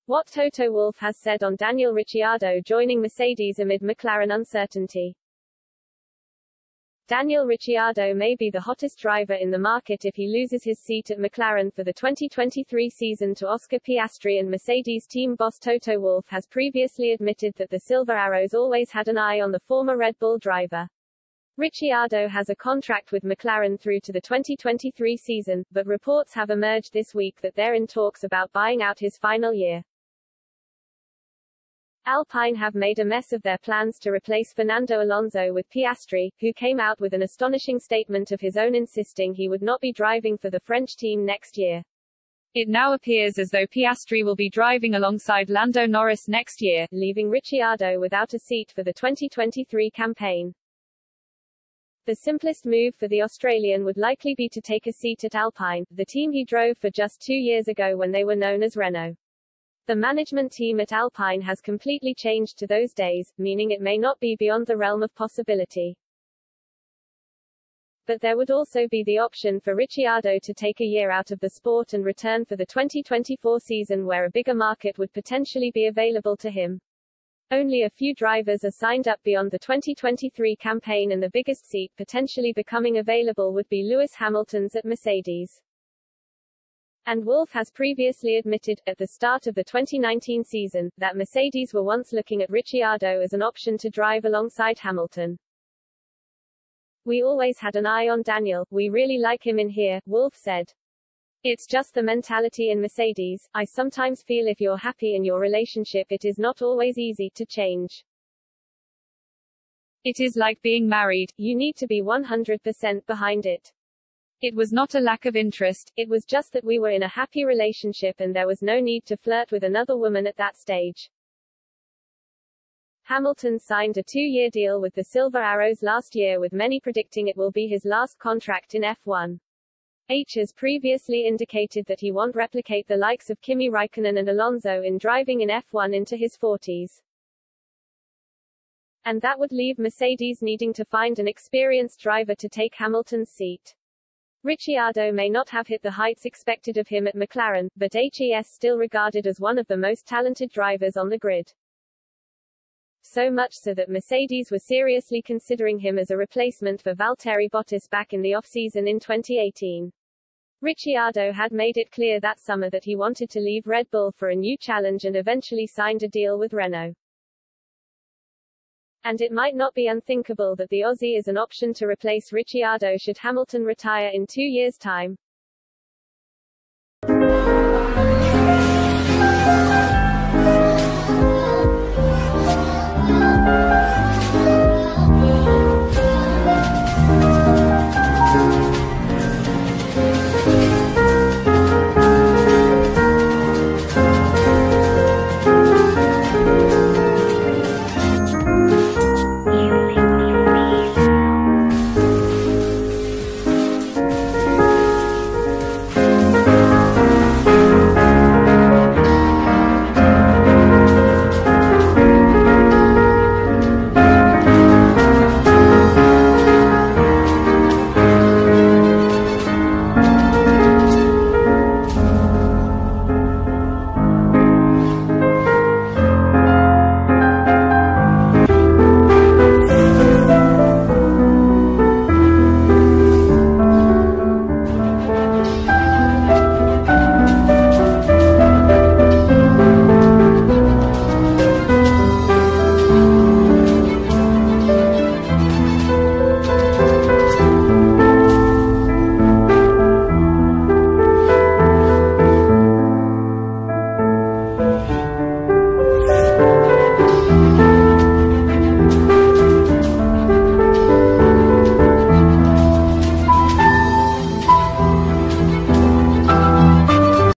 What Toto Wolff has said on Daniel Ricciardo joining Mercedes amid McLaren uncertainty. Daniel Ricciardo may be the hottest driver in the market if he loses his seat at McLaren for the 2023 season to Oscar Piastri, and Mercedes team boss Toto Wolff has previously admitted that the Silver Arrows always had an eye on the former Red Bull driver. Ricciardo has a contract with McLaren through to the 2023 season, but reports have emerged this week that they're in talks about buying out his final year. Alpine have made a mess of their plans to replace Fernando Alonso with Piastri, who came out with an astonishing statement of his own insisting he would not be driving for the French team next year. It now appears as though Piastri will be driving alongside Lando Norris next year, leaving Ricciardo without a seat for the 2023 campaign. The simplest move for the Australian would likely be to take a seat at Alpine, the team he drove for just 2 years ago when they were known as Renault. The management team at Alpine has completely changed to those days, meaning it may not be beyond the realm of possibility. But there would also be the option for Ricciardo to take a year out of the sport and return for the 2024 season, where a bigger market would potentially be available to him. Only a few drivers are signed up beyond the 2023 campaign, and the biggest seat potentially becoming available would be Lewis Hamilton's at Mercedes. And Wolff has previously admitted, at the start of the 2019 season, that Mercedes were once looking at Ricciardo as an option to drive alongside Hamilton. "We always had an eye on Daniel, we really like him in here," Wolff said. "It's just the mentality in Mercedes. I sometimes feel if you're happy in your relationship it is not always easy to change. It is like being married, you need to be 100% behind it. It was not a lack of interest, it was just that we were in a happy relationship and there was no need to flirt with another woman at that stage." Hamilton signed a 2-year deal with the Silver Arrows last year, with many predicting it will be his last contract in F1. H has previously indicated that he won't replicate the likes of Kimi Räikkönen and Alonso in driving in F1 into his 40s. And that would leave Mercedes needing to find an experienced driver to take Hamilton's seat. Ricciardo may not have hit the heights expected of him at McLaren, but he is still regarded as one of the most talented drivers on the grid. So much so that Mercedes were seriously considering him as a replacement for Valtteri Bottas back in the off-season in 2018. Ricciardo had made it clear that summer that he wanted to leave Red Bull for a new challenge and eventually signed a deal with Renault. And it might not be unthinkable that the Aussie is an option to replace Ricciardo should Hamilton retire in 2 years' time.